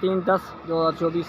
3/10/2024،